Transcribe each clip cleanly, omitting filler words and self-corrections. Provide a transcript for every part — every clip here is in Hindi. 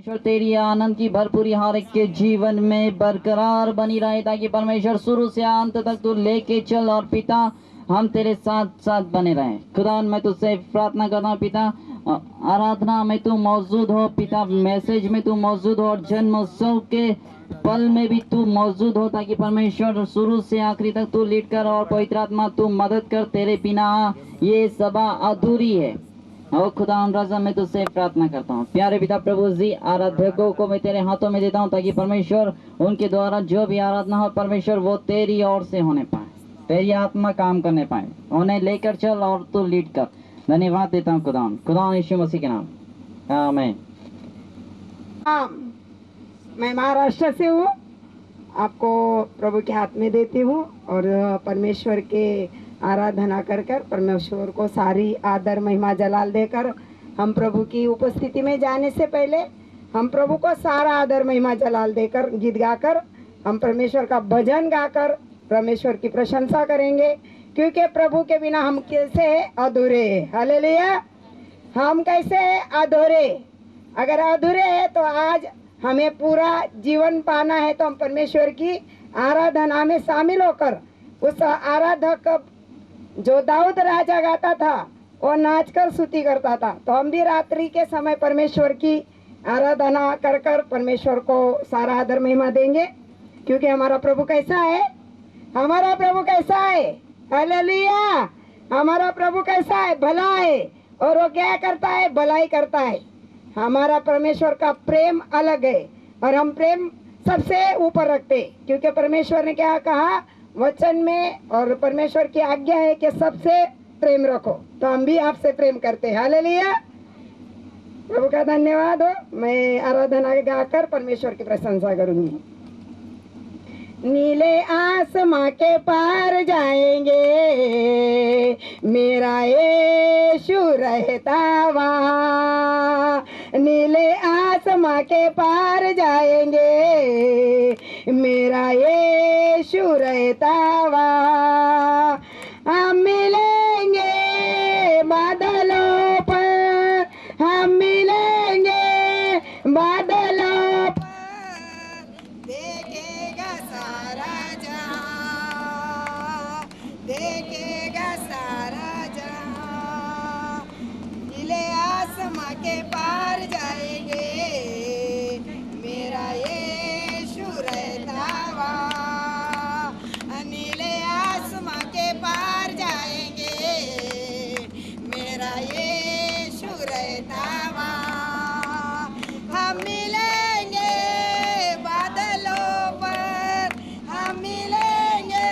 परमेश्वर तेरी आनंद की भरपूरी हर एक के जीवन में बरकरार बनी रहे, ताकि परमेश्वर शुरू से अंत तक तू लेके चल और पिता हम तेरे साथ साथ बने रहे। खुदा मैं तुझसे प्रार्थना करता हूँ पिता, आराधना में तू मौजूद हो पिता, मैसेज में तू मौजूद हो और जन्मोत्सव के पल में भी तू मौजूद हो, ताकि परमेश्वर शुरू से आखिरी तक तू लीड कर और पवित्र आत्मा तू मदद कर। तेरे बिना ये सभा अधूरी है। और खुदा राजा मैं तुझसे प्रार्थना करता हूँ, प्यारे पिता प्रभु जी, आराधकों को मैं तेरे हाथों में देता हूँ, ताकि परमेश्वर उनके द्वारा जो भी आराधना हो परमेश्वर वो तेरी ओर से होने पाए, तेरी आत्मा काम करने पाए। उन्हें लेकर चल और तू लीड कर। धन्यवाद देता हूँ खुदा यीशु मसीह के नाम, आमीन। मैं महाराष्ट्र से हूँ, आपको प्रभु के हाथ में देती हूँ और परमेश्वर के आराधना कर कर परमेश्वर को सारी आदर महिमा जलाल देकर हम प्रभु की उपस्थिति में जाने से पहले हम प्रभु को सारा आदर महिमा जलाल देकर गीत गाकर हम परमेश्वर का भजन गाकर परमेश्वर की प्रशंसा करेंगे, क्योंकि प्रभु के बिना हम कैसे अधूरे। हालेलुया। हम कैसे अधूरे, अगर अधूरे है तो आज हमें पूरा जीवन पाना है तो हम परमेश्वर की आराधना में शामिल होकर उस आराधक जो दाऊद राजा गाता था वो नाचकर स्तुति करता था, तो हम भी रात्रि के समय परमेश्वर की आराधना कर कर परमेश्वर को सारा आदर महिमा देंगे, क्योंकि हमारा प्रभु कैसा है, हमारा प्रभु कैसा है। हालेलुया। हमारा प्रभु कैसा है, भला है, और वो क्या करता है, भलाई करता है। हमारा परमेश्वर का प्रेम अलग है और हम प्रेम सबसे ऊपर रखते, क्योंकि परमेश्वर ने क्या कहा वचन में, और परमेश्वर की आज्ञा है कि सबसे प्रेम रखो, तो हम भी आपसे प्रेम करते हैं। हालेलुया। प्रभु का धन्यवाद हो। मैं आराधना गाकर परमेश्वर की प्रशंसा करूंगी। नीले आसमां के पार जाएंगे, मेरा यीशु रहता वहाँ। नीले आसमां के पार जाएंगे, मेरा यीशु रहता वहाँ। हम मिलेंगे बादलों पर, हम मिलेंगे बादलों पर, देखेगा सारा जहां, देखेगा सारा जहां। नीले आसमां के पार जाएंगे, मेरा यीशु रहता वहाँ। नीले आसमां के पार जाएंगे, मेरा यीशु रहता वहाँ। हम मिलेंगे बादलों पर, हम मिलेंगे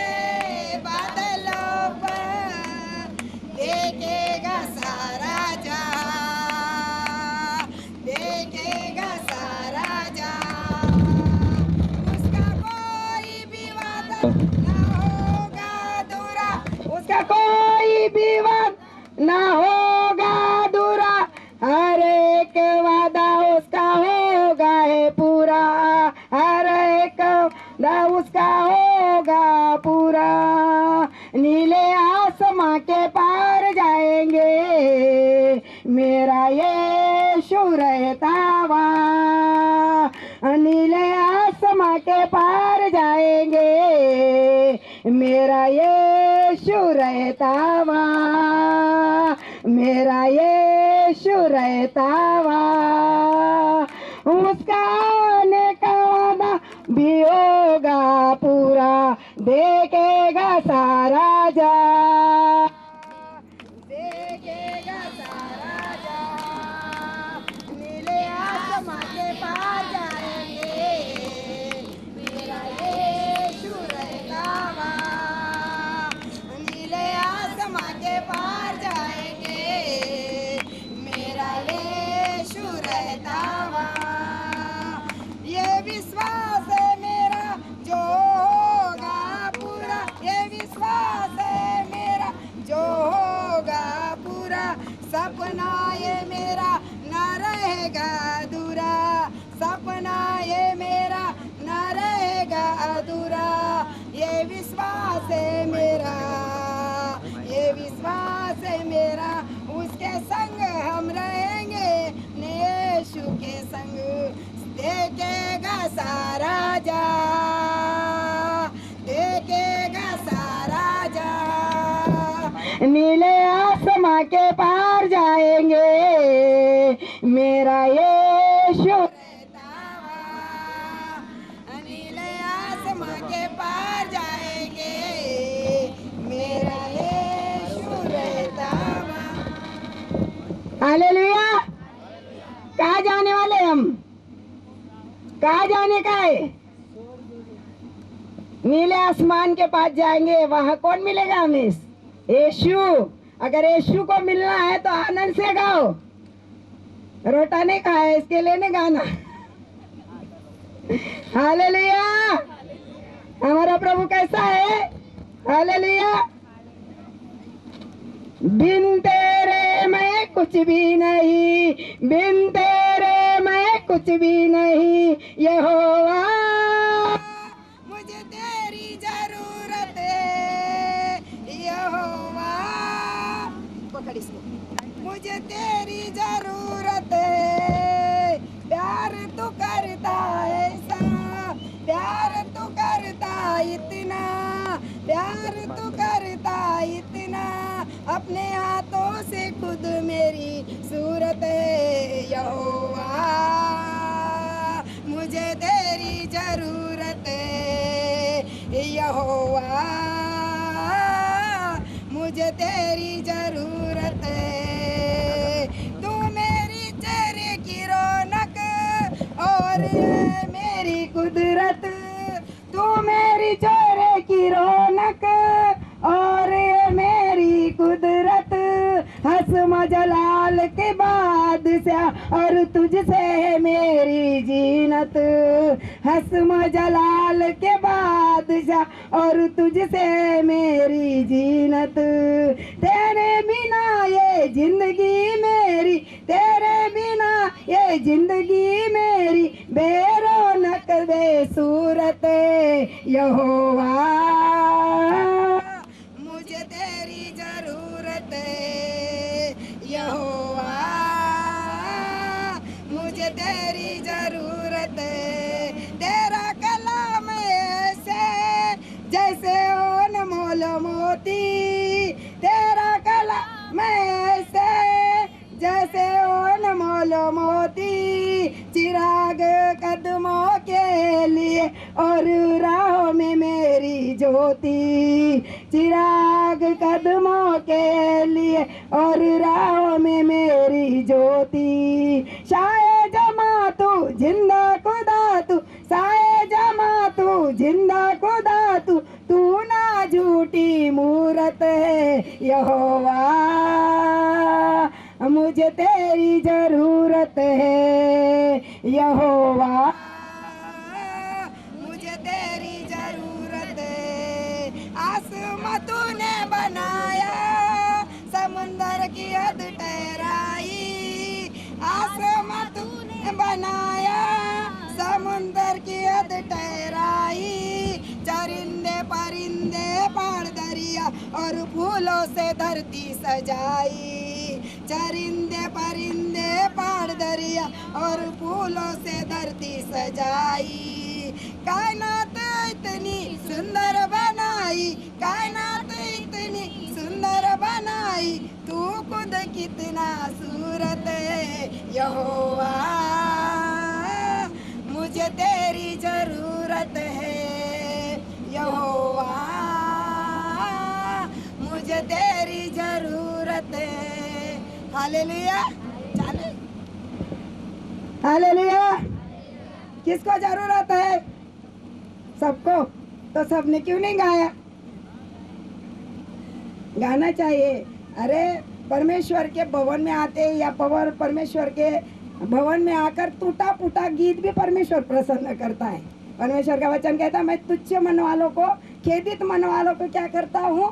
बादलों पर, देखेगा सारा जहां, देखेगा सारा जहां। उसका कोई भी वादा ना होगा अधूरा, उसका कोई भी वादा ना होगा अधूरा, हर एक वादा उसका होगा है पूरा, हर एक वादा उसका होगा पूरा। नीले आसमां के पार जाएंगे, मेरा यीशु रहता वहाँ। नीले आसमां के पार जाएंगे, मेरा यीशु रहता वहाँ, मेरा यीशु रहता वहाँ। उसका आने का वादा भी होगा पूरा, देखेगा सारा जहां, देखेगा सारा जहां। नीले आसमां के पार जाएंगे, मेरा यीशु रहता वहाँ। नीले आसमां के पार जाएंगे, मेरा यीशु रहता वहाँ। ये विश्वास है मेरा जो होगा पूरा, ये विश्वास है मेरा जा, देखेगा सारा जा। नीले आसमां के पार जाएंगे, मेरा यीशु रहता वहाँ। नीले आसमां के पार जाएंगे, मेरा यीशु रहता वहाँ। हालेलुया। कहाँ जाने वाले हम? कहाँ जाने का है? नीले आसमान के पास जाएंगे। वहाँ कौन मिलेगा हमें? यीशु। अगर यीशु को मिलना है तो आनंद से गाओ। रोटा नहीं खाया इसके लिए नहीं गाना। हालेलुया। हमारा प्रभु कैसा है? हालेलुया। बिन तेरे मैं कुछ भी नहीं, बिन तेरे मैं कुछ भी नहीं। यहोवा मुझे तेरी जरूरत है, यहोवा पकड़ इसको। मुझे तेरी जरूरत है। प्यार तू करता ऐसा, प्यार तू करता इतना, प्यार तू करता इतना। अपने हाथों से खुद मेरी सूरत है, यहोवा मुझे तेरी जरूरत है, यहोवा मुझे तेरी जरूरत है। तू मेरी चेहरे की रौनक और ये मेरी कुदरत, तू मेरी चेहरे की रौनक और ये मेरी कुदरत। हस्म जलाल के बादशाह और तुझसे है मेरी जीनत। हस्म जलाल के बादशाह और तुझसे है मेरी जीनत। तेरे बिना ये जिंदगी मेरी, तेरे बिना ये जिंदगी मेरी बेरौनक बेसूरत है, यहोवा मुझे तेरी जरूरत है, यहोवा मुझे तेरी जरूरत है। तेरा कलाम ऐसे जैसे अनमोल मोती, तेरा कलाम ऐसे जैसे अनमोल मोती। चिराग कदमों के लिए और राहों में मेरी ज्योति, चिराग कदमों के लिए और राहों में मेरी ज्योति। शाये जमा तू जिंदा खुदा तू, शाये जमा तू जिंदा खुदा तू, तू ना झूठी मूरत है, यहोवा मुझे तेरी जरूरत है, यहोवा मुझे तेरी जरूरत है। आसमां तूने बनाया, समुंदर की हद ठहराई। आसमां तूने बनाया, समुंदर की हद ठहराई। चरिंदे परिंदे पहाड़ दरिया और फूलों से धरती सजाई। चरिंदे परिंदे पहाड़ दरिया और फूलों से धरती सजाई। कायनात इतनी सुंदर बनाई, कायनात इतनी सुंदर बनाई। तू खुद कितना सूरत है, यहोवा मुझे तेरी जरूरत है, यहोवा मुझे तेरी जरूरत है। हालेलुया। हालेलुया। किसको जरूरत है? सबको। तो सबने क्यों नहीं गाया? गाना चाहिए। अरे परमेश्वर के भवन में आते या परमेश्वर के भवन में आकर टूटा फूटा गीत भी परमेश्वर प्रसन्न करता है। परमेश्वर का वचन कहता है, मैं तुच्छ मन वालों को, खेदित मन वालों को क्या करता हूँ?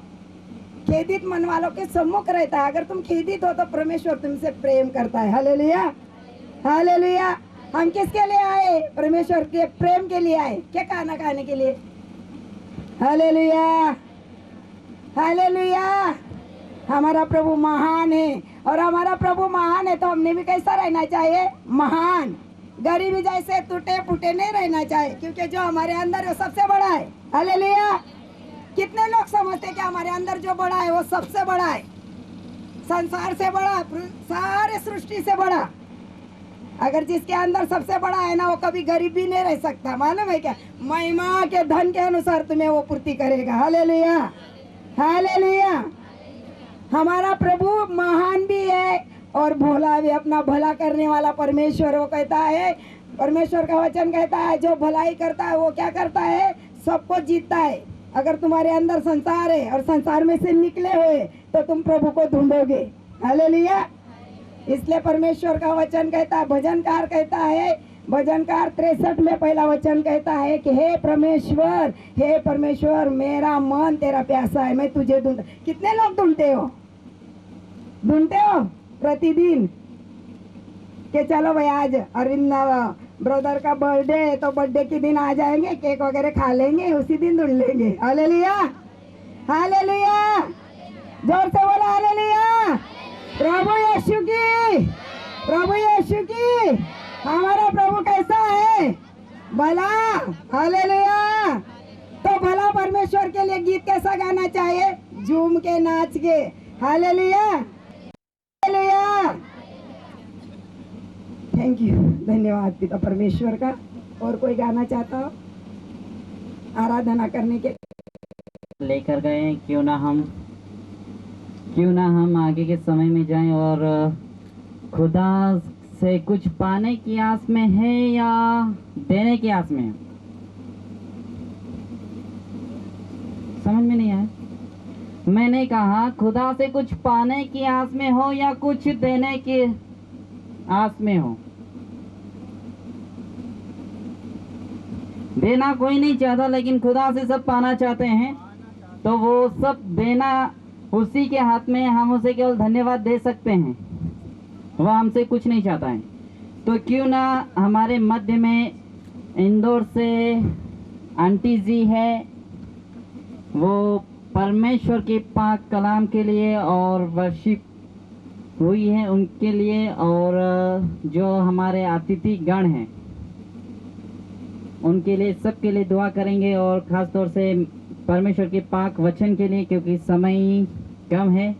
खेदित मन वालों के सम्मुख रहता है। अगर तुम खेदित हो तो परमेश्वर तुमसे प्रेम करता है। हालेलुया। हालेलुया। हम किसके लिए आए? परमेश्वर के प्रेम के लिए आए। क्या खाना खाने के लिए? हालेलुया। हालेलुया। हमारा प्रभु महान है और हमारा प्रभु महान है तो हमने भी कैसा रहना चाहिए? महान। गरीबी जैसे टूटे फूटे नहीं रहना चाहिए, क्योंकि जो हमारे अंदर है वो सबसे बड़ा है। हालेलुया। कितने लोग समझते हैं कि हमारे अंदर जो बड़ा है वो सबसे बड़ा है, संसार से बड़ा, सारे सृष्टि से बड़ा। अगर जिसके अंदर सबसे बड़ा है ना, वो कभी गरीब भी नहीं रह सकता। मालूम है क्या? महिमा के धन के अनुसार तुम्हें वो पूर्ति करेगा। Hallelujah, hallelujah. हमारा प्रभु महान भी है और भोला भी, अपना भला करने वाला परमेश्वर। वो कहता है, परमेश्वर का वचन कहता है, जो भलाई करता है वो क्या करता है? सबको जीतता है। अगर तुम्हारे अंदर संसार है और संसार में से निकले हुए, तो तुम प्रभु को ढूंढोगे। हालेलुया। इसलिए परमेश्वर का वचन कहता है, भजनकार कहता है, भजनकार 63 में पहला वचन कहता है कि हे परमेश्वर, हे परमेश्वर, मेरा मन तेरा प्यासा है, मैं तुझे ढूंढ। कितने लोग ढूंढते हो प्रतिदिन कि चलो भाई आज अरविंद ब्रदर का बर्थडे है, तो बर्थडे के दिन आ जाएंगे, केक वगैरह खा लेंगे, उसी दिन ढूंढ लेंगे। Hallelujah, hallelujah. जोर से बोला हालेलुया। प्रभु यीशु की, प्रभु यीशु की। हमारा प्रभु कैसा है? भला। हालेलुया। तो भला परमेश्वर के लिए गीत कैसा गाना चाहिए? झूम के, नाच के। Hallelujah, hallelujah. थैंक यू, धन्यवाद पिता परमेश्वर का। और कोई गाना चाहता हो आराधना करने के? लेकर गए, क्यों ना हम आगे के समय में जाएं और खुदा से कुछ पाने की आस में है या देने की आस में है? समझ में नहीं आया। मैंने कहा खुदा से कुछ पाने की आस में हो या कुछ देने की आस में हो। देना कोई नहीं चाहता, लेकिन खुदा से सब पाना चाहते हैं, तो वो सब देना उसी के हाथ में। हम उसे केवल धन्यवाद दे सकते हैं, वह हमसे कुछ नहीं चाहता है। तो क्यों ना हमारे मध्य में इंदौर से आंटी जी है, वो परमेश्वर के पाक कलाम के लिए और वर्शिप हुई है उनके लिए, और जो हमारे अतिथि गण हैं उनके लिए, सबके लिए दुआ करेंगे, और ख़ास तौर से परमेश्वर के पाक वचन के लिए, क्योंकि समय कम है।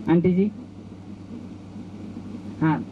आंटी जी, हाँ।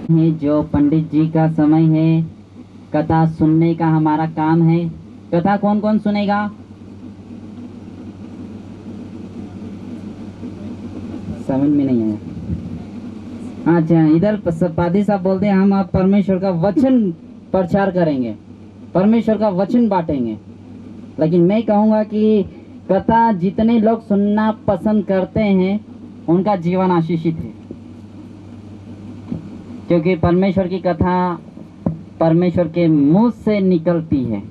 है जो पंडित जी का समय है, कथा सुनने का हमारा काम है। कथा कौन कौन सुनेगा? समझ में नहीं आया। अच्छा, इधर पादी साहब बोलते हैं हम आप परमेश्वर का वचन प्रचार करेंगे, परमेश्वर का वचन बांटेंगे। लेकिन मैं कहूँगा कि कथा जितने लोग सुनना पसंद करते हैं उनका जीवन आशीषित है, क्योंकि परमेश्वर की कथा परमेश्वर के मुंह से निकलती है।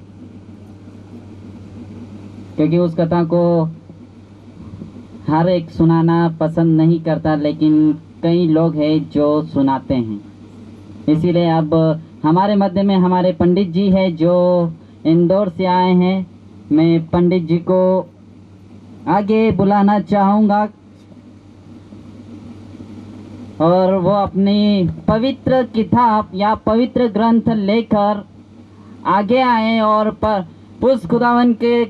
क्योंकि उस कथा को हर एक सुनाना पसंद नहीं करता, लेकिन कई लोग हैं जो सुनाते हैं। इसीलिए अब हमारे मध्य में हमारे पंडित जी है जो इंदौर से आए हैं। मैं पंडित जी को आगे बुलाना चाहूँगा और वो अपनी पवित्र किताब या पवित्र ग्रंथ लेकर आगे आए और उस खुदावन के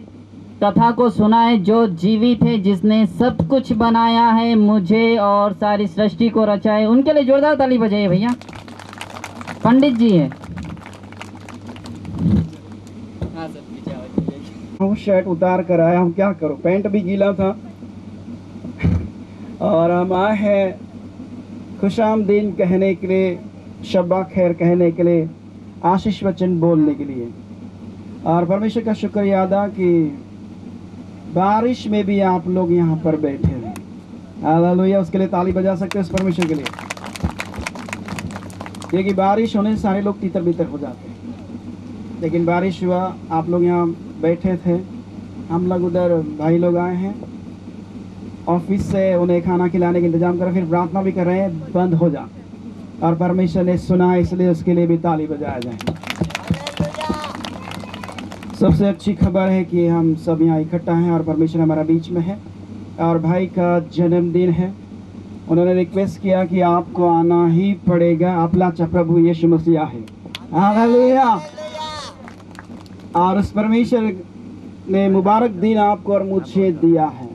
कथा को सुनाए जो जीवित है, जिसने सब कुछ बनाया है, मुझे और सारी सृष्टि को रचा है। उनके लिए जोरदार ताली बजाइए भैया। पंडित जी है। हूँ शर्ट उतार कर आया हूँ, क्या करूँ, पैंट भी गीला था। और हम आए हैं खुशामदीन कहने के लिए, शब्बा खैर कहने के लिए, आशीष वचन बोलने के लिए। और परमेश्वर का शुक्रिया अदा कि बारिश में भी आप लोग यहाँ पर बैठे हैं। हालेलुया, उसके लिए ताली बजा सकते हैं उस परमेश्वर के लिए, क्योंकि बारिश होने से सारे लोग तितर बितर हो जाते हैं। लेकिन बारिश हुआ, आप लोग यहाँ बैठे थे, हम लोग उधर भाई लोग आए हैं ऑफिस से, उन्हें खाना खिलाने का इंतजाम कर, फिर प्रार्थना भी कर रहे हैं बंद हो जा, और परमेश्वर ने सुना, इसलिए उसके लिए भी ताली बजाया जाए। सबसे अच्छी खबर है कि हम सब यहाँ इकट्ठा हैं और परमेश्वर हमारा बीच में है। और भाई का जन्मदिन है, उन्होंने रिक्वेस्ट किया कि आपको आना ही पड़ेगा, आपला प्रभु यीशु मसीह है। हालेलुया। और उस परमेश्वर ने मुबारक दिन आपको और मुझे दिया है।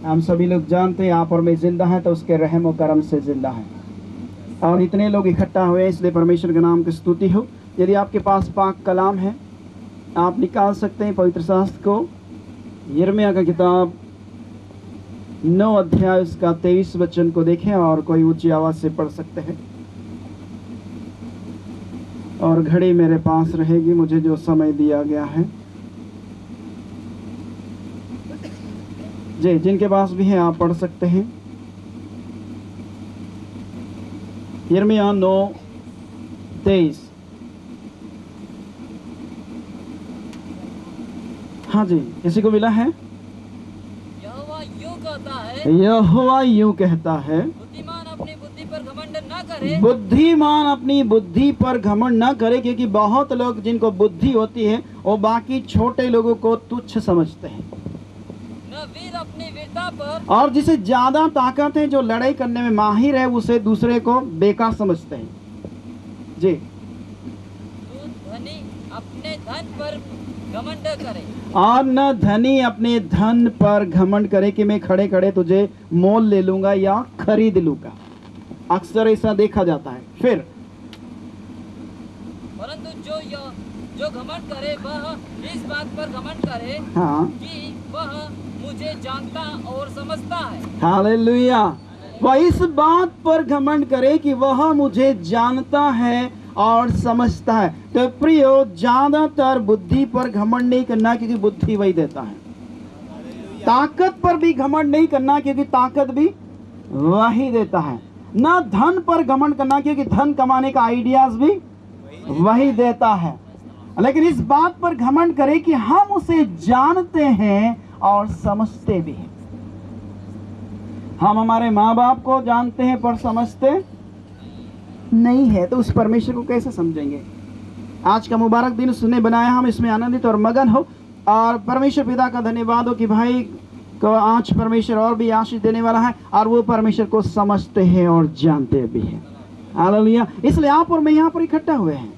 हम सभी लोग जानते हैं आप और मैं जिंदा है तो उसके रहम और करम से जिंदा है। और इतने लोग इकट्ठा हुए, इसलिए परमेश्वर के नाम की स्तुति हो। यदि आपके पास पाक कलाम है, आप निकाल सकते हैं पवित्र शास्त्र को, यिर्मयाह का किताब 9 अध्याय उसका 23 वचन को देखें और कोई ऊंची आवाज से पढ़ सकते हैं। और घड़ी मेरे पास रहेगी, मुझे जो समय दिया गया है। जी, जिनके पास भी है आप पढ़ सकते हैं। यिर्मयाह 9:23। हाँ जी, किसी को मिला है? यहोवा यूं कहता है, यहोवा यूं कहता है, बुद्धिमान अपनी बुद्धि पर घमंड न करे। बुद्धिमान अपनी बुद्धि पर घमंड न करे, क्योंकि बहुत लोग जिनको बुद्धि होती है वो बाकी छोटे लोगों को तुच्छ समझते हैं। न वीर अपनी वीरता पर, और जिसे ज्यादा ताकत है, जो लड़ाई करने में माहिर है, उसे दूसरे को बेकार समझते हैं। जी, तू धनी अपने धन पर घमंड करे। और न धनी अपने धन पर घमंड करे कि मैं खड़े खड़े तुझे मोल ले लूंगा या खरीद लूंगा। अक्सर ऐसा देखा जाता है। फिर परंतु जो घमंड करे वह इस बात पर घमंड करे हाँ, कि वह मुझे जानता और समझता है। हालेलुया। वह इस बात पर घमंड करे कि वह मुझे जानता है और समझता है। तो प्रियो, ज्यादातर बुद्धि पर घमंड नहीं करना, क्योंकि बुद्धि वही देता है। ताकत पर भी घमंड नहीं करना, क्योंकि ताकत भी वही देता है। ना धन पर घमंड करना, क्योंकि धन कमाने का आइडियाज भी वही देता है। लेकिन इस बात पर घमंड करे कि हम उसे जानते हैं और समझते भी हैं। हम हमारे माँ बाप को जानते हैं पर समझते नहीं है, तो उस परमेश्वर को कैसे समझेंगे? आज का मुबारक दिन उसने बनाया, हम इसमें आनंदित और मगन हो। और परमेश्वर पिता का धन्यवाद हो कि भाई को आज परमेश्वर और भी आशीष देने वाला है, और वो परमेश्वर को समझते हैं और जानते भी हैं। हालेलुया। इसलिए आप और मैं यहाँ पर इकट्ठा हुए हैं,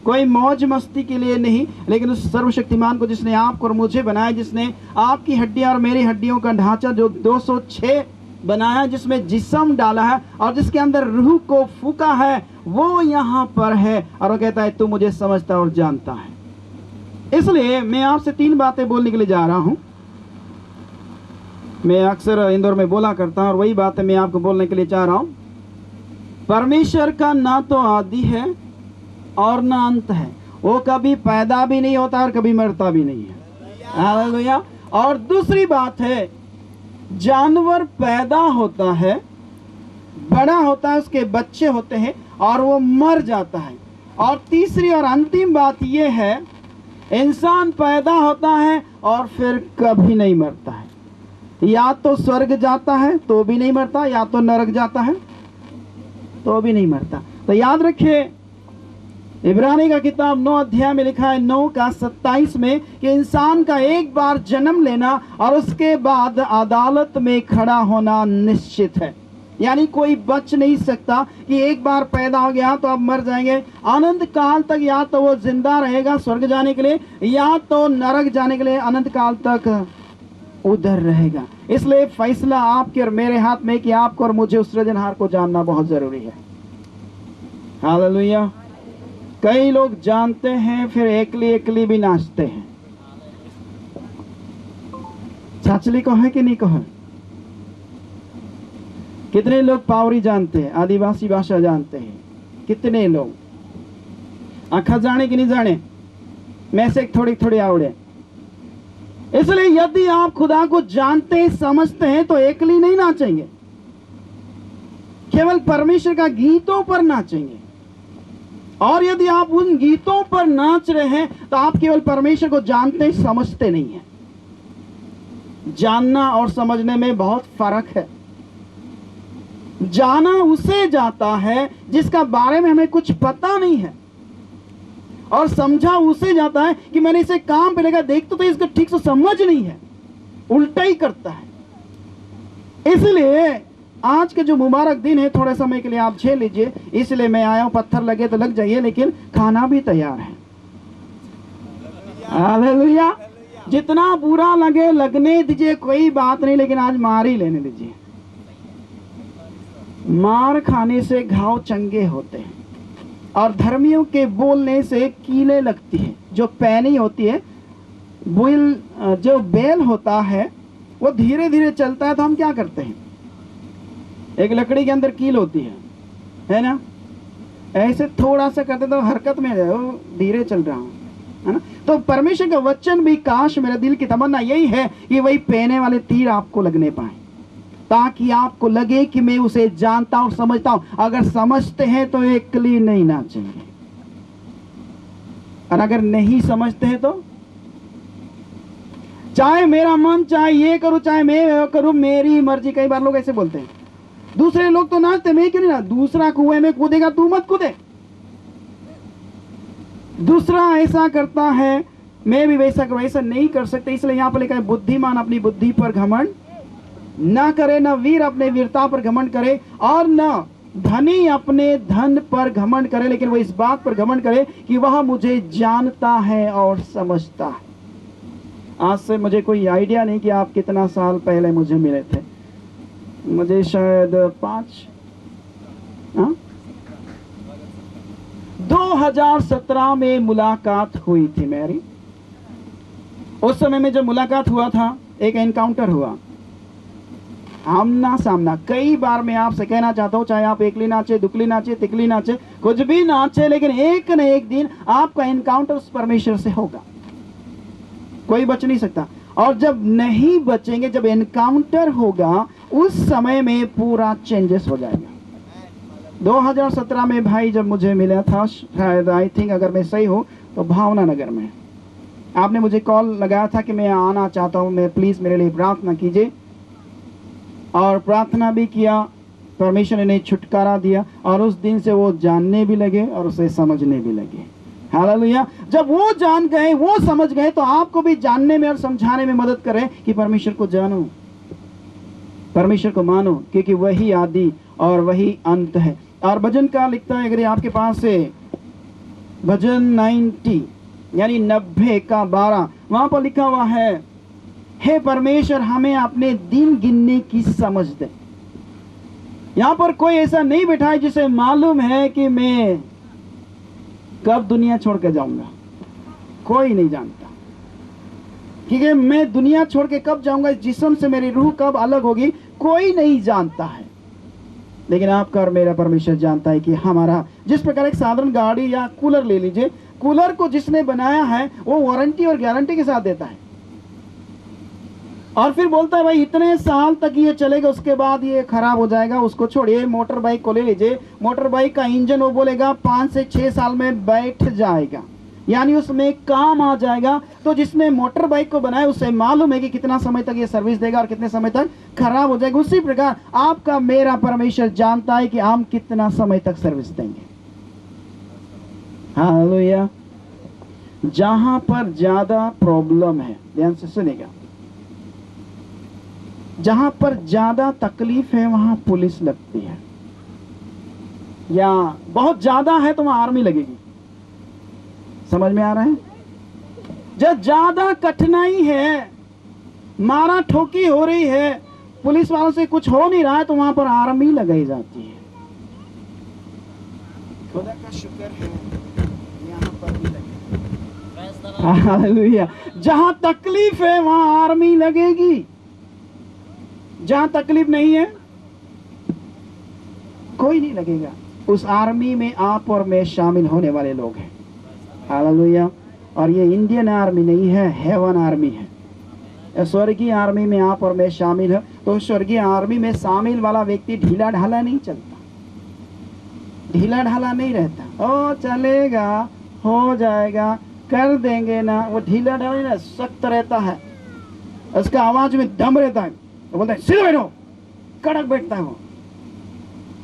कोई मौज मस्ती के लिए नहीं, लेकिन उस सर्वशक्तिमान को जिसने आपको और मुझे बनाया, जिसने आपकी हड्डियां और मेरी हड्डियों का ढांचा जो 206 बनाया, जिसमें जिस्म डाला है और जिसके अंदर रूह को फूका है, वो यहाँ पर है। और वो कहता है तू मुझे समझता और जानता है। इसलिए मैं आपसे 3 बातें बोलने के लिए जा रहा हूँ। मैं अक्सर इंदौर में बोला करता हूँ और वही बातें मैं आपको बोलने के लिए चाह रहा हूँ। परमेश्वर का ना तो आदि है और ना अंत है। वो कभी पैदा भी नहीं होता और कभी मरता भी नहीं है। हालेलुया। और दूसरी बात है, जानवर पैदा होता है, बड़ा होता है, उसके बच्चे होते हैं और वो मर जाता है। और तीसरी और अंतिम बात यह है, इंसान पैदा होता है और फिर कभी नहीं मरता है। या तो स्वर्ग जाता है तो भी नहीं मरता, या तो नरक जाता है तो भी नहीं मरता। तो याद रखिए, इब्रानी का किताब 9 अध्याय में लिखा है 9 का 27 में कि इंसान का एक बार जन्म लेना और उसके बाद अदालत में खड़ा होना निश्चित है। यानी कोई बच नहीं सकता कि एक बार पैदा हो गया तो अब मर जाएंगे। अनंत काल तक या तो वो जिंदा रहेगा स्वर्ग जाने के लिए, या तो नरक जाने के लिए अनंत काल तक उधर रहेगा। इसलिए फैसला आपके और मेरे हाथ में कि आपको और मुझे उस सृजनहार को जानना बहुत जरूरी है। हालेलुया। कई लोग जानते हैं फिर एकली एकली भी नाचते हैं। छाछली को है कि नहीं को है? कितने लोग पावरी जानते हैं, आदिवासी भाषा जानते हैं? कितने लोग आखा जाने कि नहीं जाने? में से थोड़ी थोड़ी आवड़े। इसलिए यदि आप खुदा को जानते समझते हैं तो एकली नहीं नाचेंगे, केवल परमेश्वर का गीतों पर नाचेंगे। और यदि आप उन गीतों पर नाच रहे हैं तो आप केवल परमेश्वर को जानते समझते नहीं हैं। जानना और समझने में बहुत फर्क है। जाना उसे जाता है जिसका बारे में हमें कुछ पता नहीं है, और समझा उसे जाता है कि मैंने इसे काम पे लगा देखता तो इसको ठीक से समझ नहीं है, उल्टा ही करता है। इसलिए आज के जो मुबारक दिन है थोड़े समय के लिए आप झेल लीजिए। इसलिए मैं आया हूं, पत्थर लगे तो लग जाइए, लेकिन खाना भी तैयार है। हालेलुया। जितना बुरा लगे लगने दीजिए, कोई बात नहीं, लेकिन आज मार ही लेने दीजिए। मार खाने से घाव चंगे होते हैं, और धर्मियों के बोलने से कीले लगती है। जो पैनी होती है, जो बेल होता है वो धीरे धीरे चलता है, तो हम क्या करते हैं? एक लकड़ी के अंदर कील होती है ना, ऐसे थोड़ा सा करते तो हरकत में वो धीरे चल रहा हूं, है ना। तो परमेश्वर का वचन भी, काश मेरे दिल की तमन्ना यही है कि वही पेने वाले तीर आपको लगने पाए, ताकि आपको लगे कि मैं उसे जानता और समझता हूं। अगर समझते हैं तो एकली नहीं नाचेंगे, और अगर नहीं समझते हैं तो चाहे मेरा मन चाहे ये करूं चाहे मैं करूं, मेरी मर्जी। कई बार लोग ऐसे बोलते हैं, दूसरे लोग तो नाचते, मैं क्यों नहीं ना? दूसरा कुएं में कूदेगा, तू मत कूदे। दूसरा ऐसा करता है, मैं भी वैसा करूं, ऐसा नहीं कर सकते। इसलिए यहां पर लिखा है, बुद्धिमान अपनी बुद्धि पर घमंड न करे, न वीर अपने वीरता पर घमंड करे, और न धनी अपने धन पर घमंड करे, लेकिन वो इस बात पर घमंड करे कि वह मुझे जानता है और समझता है। आज से मुझे कोई आइडिया नहीं कि आप कितना साल पहले मुझे मिले थे। मुझे शायद 2017 में मुलाकात हुई थी मेरी। उस समय में जब मुलाकात हुआ था, एक एनकाउंटर हुआ, आमना सामना। कई बार मैं आपसे कहना चाहता हूं, चाहे आप एकली नाचे, दुकली नाचे, तिकली नाचे, कुछ भी नाचे, लेकिन एक न एक दिन आपका एनकाउंटर उस परमेश्वर से होगा, कोई बच नहीं सकता। और जब नहीं बचेंगे, जब एनकाउंटर होगा, उस समय में पूरा चेंजेस हो जाएगा। 2017 में भाई जब मुझे मिला था, शायद आई थिंक अगर मैं सही हूं तो भावना नगर में, आपने मुझे कॉल लगाया था कि मैं आना चाहता हूं, मैं प्लीज मेरे लिए प्रार्थना कीजिए। और प्रार्थना भी किया, परमेश्वर ने छुटकारा दिया, और उस दिन से वो जानने भी लगे और उसे समझने भी लगे। हालेलुया। जब वो जान गए, वो समझ गए, तो आपको भी जानने में और समझाने में मदद करें कि परमेश्वर को जानो, परमेश्वर को मानो, क्योंकि वही आदि और वही अंत है। और भजन का लिखता है, अगर आपके पास से भजन 90 यानी 90 का 12, वहां पर लिखा हुआ है, हे परमेश्वर हमें अपने दिन गिनने की समझ दे। यहां पर कोई ऐसा नहीं बैठा है जिसे मालूम है कि मैं कब दुनिया छोड़ के जाऊंगा। कोई नहीं जानता, क्योंकि मैं दुनिया छोड़ के कब जाऊंगा, इस जिस्म से मेरी रूह कब अलग होगी, कोई नहीं जानता है। लेकिन आपका और मेरा परमेश्वर जानता है कि हमारा, जिस प्रकार एक साधारण गाड़ी या कूलर ले लीजिए, कूलर को जिसने बनाया है वो वारंटी और गारंटी के साथ देता है, और फिर बोलता है भाई इतने साल तक ये चलेगा, उसके बाद ये खराब हो जाएगा, उसको छोड़िए। मोटर बाइक को ले लीजिए, मोटर बाइक का इंजन वो बोलेगा 5 से 6 साल में बैठ जाएगा, यानी उसमें काम आ जाएगा। तो जिसने मोटर बाइक को बनाया उसे मालूम है कि कितना समय तक ये सर्विस देगा और कितने समय तक खराब हो जाएगा। उसी प्रकार आपका मेरा परमेश्वर जानता है कि हम कितना समय तक सर्विस देंगे। हालेलुया। जहां पर ज्यादा प्रॉब्लम है, ध्यान से सुनेगा, जहां पर ज्यादा तकलीफ है वहां पुलिस लगती है, या बहुत ज्यादा है तो वहां आर्मी लगेगी। समझ में आ रहा है? जब ज्यादा कठिनाई है, मारा ठोकी हो रही है, पुलिस वालों से कुछ हो नहीं रहा है, तो वहां पर आर्मी लगाई जाती है। खुदा का शुक्र है यहाँ पर भी लगे। हालेलुया। जहां तकलीफ है वहां आर्मी लगेगी, जहां तकलीफ नहीं है कोई नहीं लगेगा। उस आर्मी में आप और मैं शामिल होने वाले लोग हैं। हालेलुया। और ये इंडियन आर्मी नहीं है, हेवन आर्मी है। स्वर्गीय आर्मी में आप और मैं शामिल है। तो स्वर्गीय आर्मी में शामिल वाला व्यक्ति ढीला ढाला नहीं चलता, ढीला ढाला नहीं रहता। ओ चलेगा, हो जाएगा, कर देंगे ना, वो ढीला ढाला नहीं, सख्त रहता है। उसका आवाज में दम रहता है, तो बोलता है सीधे बैठो, कड़क बैठता है, वो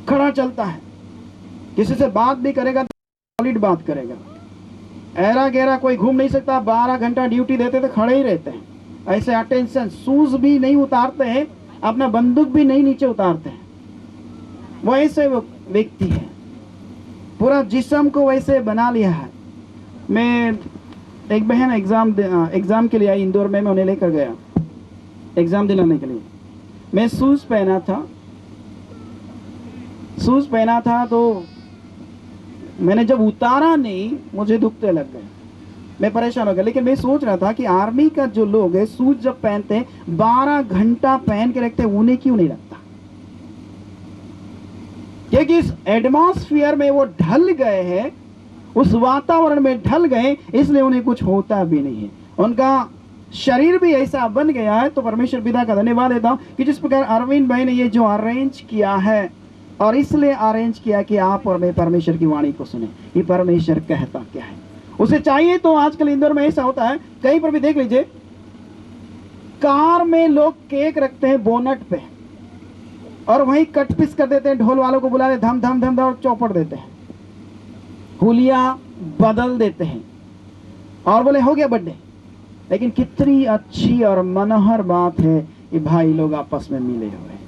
खड़ा चलता है। किसी से बात भी करेगा तो सॉलिड बात करेगा। ऐरा गहरा कोई घूम नहीं सकता। 12 घंटा ड्यूटी देते तो खड़े ही रहते हैं ऐसे। अटेंशन, शूज भी नहीं उतारते हैं, अपना बंदूक भी नहीं नीचे उतारते हैं। वो ऐसे व्यक्ति है, पूरा जिस्म को वैसे बना लिया है। मैं एक बहन एग्जाम के लिए आई इंदौर में, मैं उन्हें लेकर गया एग्जाम दिलाने के लिए। मैं शूज पहना था तो मैंने जब उतारा नहीं, मुझे दुखते लग गए, मैं परेशान हो गया। लेकिन मैं सोच रहा था कि आर्मी का जो लोग है शूज जब पहनते हैं 12 घंटा पहन के रखते हैं, उन्हें क्यों नहीं लगता? क्योंकि इस एटमॉस्फेयर में वो ढल गए हैं, उस वातावरण में ढल गए, इसलिए उन्हें कुछ होता भी नहीं है। उनका शरीर भी ऐसा बन गया है। तो परमेश्वर पिता का धन्यवाद देता हूं कि जिस प्रकार अरविंद भाई ने ये जो अरेंज किया है, और इसलिए अरेंज किया कि आप और मैं परमेश्वर की वाणी को सुने, ये परमेश्वर कहता क्या है। उसे चाहिए तो आजकल इंदौर में ऐसा होता है, कहीं पर भी देख लीजिए, कार में लोग केक रखते हैं बोनट पे, और वहीं कट पीस कर देते हैं, ढोल वालों को बुला देते, धम धम धम धम और चौपड़ देते हैं, हुलिया बदल देते हैं और बोले हो गया बर्थडे। लेकिन कितनी अच्छी और मनोहर बात है कि भाई लोग आपस में मिले हुए।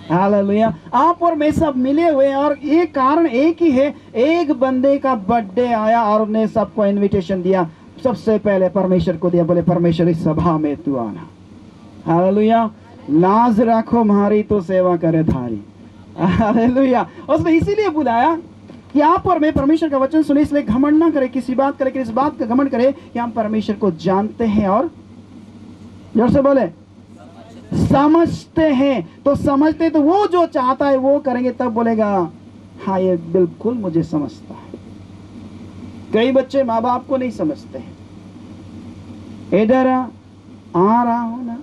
हालेलुया। आप और मैं सब मिले हुए, और ये कारण एक ही है, एक बंदे का बर्थडे आया और उसने सबको इनविटेशन दिया, सबसे पहले परमेश्वर को दिया, बोले परमेश्वर इस सभा में तू आना। हालेलुया। लाज रखो मारी तो सेवा करे थारी। हालेलुया। उसने इसीलिए बुलाया कि आप और मैं परमेश्वर का वचन सुने, इसलिए घमंड ना करे किसी बात करे, कि इस बात का घमंड करे कि हम परमेश्वर को जानते हैं और जोर से बोले समझते हैं। तो समझते तो वो जो चाहता है वो करेंगे, तब बोलेगा हाँ ये बिल्कुल मुझे समझता है। कई बच्चे माँ बाप को नहीं समझते हैं। इधर आ रहा हूं ना,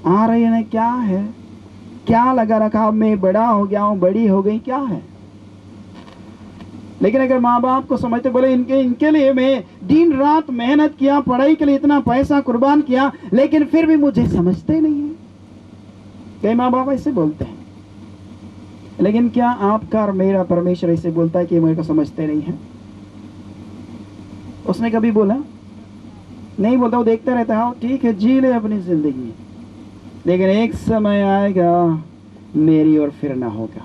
आ रही है ना, क्या है, क्या लगा रखा, मैं बड़ा हो गया हूं, बड़ी हो गई, क्या है। लेकिन अगर माँ बाप को समझते, बोले इनके लिए मैं दिन रात मेहनत किया, पढ़ाई के लिए इतना पैसा कुर्बान किया, लेकिन फिर भी मुझे समझते नहीं है। कई माँ बाप ऐसे बोलते हैं। लेकिन क्या आपका और मेरा परमेश्वर ऐसे बोलता है कि मेरे को समझते नहीं है? उसने कभी बोला नहीं, बोलता। वो देखता रहता है, ठीक है जी ले अपनी जिंदगी, लेकिन एक समय आएगा मेरी ओर फिरना होगा।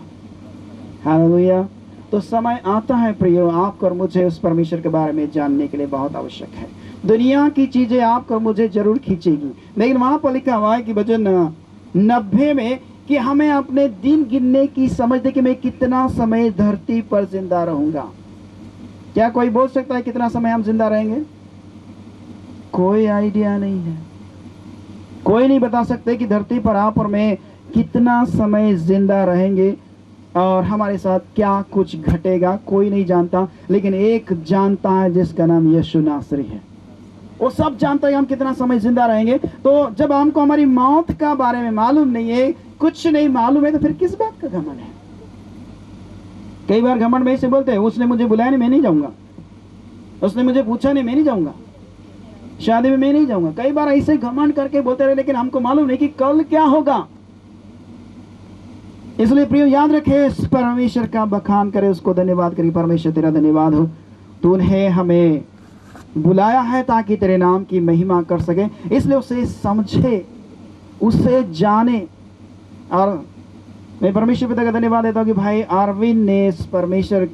हालेलुया। तो समय आता है प्रियो, आपको और मुझे उस परमेश्वर के बारे में जानने के लिए बहुत आवश्यक है। दुनिया की चीजें आपको और मुझे जरूर खींचेगी, लेकिन वहां पर लिखा हुआ है कि वचन 90 में कि हमें अपने दिन गिनने की समझ दे कि मैं कितना समय धरती पर जिंदा रहूंगा। क्या कोई बोल सकता है कितना समय हम जिंदा रहेंगे? कोई आइडिया नहीं है। कोई नहीं बता सकते कि धरती पर आप और मैं कितना समय जिंदा रहेंगे और हमारे साथ क्या कुछ घटेगा, कोई नहीं जानता। लेकिन एक जानता है जिसका नाम यीशु नासरी है। वो सब जानता है हम कितना समय जिंदा रहेंगे। तो जब हमको हमारी मौत का बारे में मालूम नहीं है, कुछ नहीं मालूम है, तो फिर किस बात का घमंड है? कई बार घमंड में से बोलते हैं, उसने मुझे बुलाया नहीं, मैं नहीं जाऊंगा, उसने मुझे पूछा नहीं, मैं नहीं जाऊंगा, शादी में मैं नहीं जाऊंगा। कई बार ऐसे घमंड करके बोलते रहे, लेकिन हमको मालूम नहीं कि कल क्या होगा। इसलिए प्रियो याद रखे, परमेश्वर का बखान करे, उसको धन्यवाद करिए। परमेश्वर तेरा धन्यवाद हो, तूने हमें बुलाया है ताकि तेरे नाम की महिमा कर सके, इसलिए उसे समझे, उसे जाने। और मैं परमेश्वर पिता का धन्यवाद देता हूँ कि भाई अरविंद ने इस परमेश्वर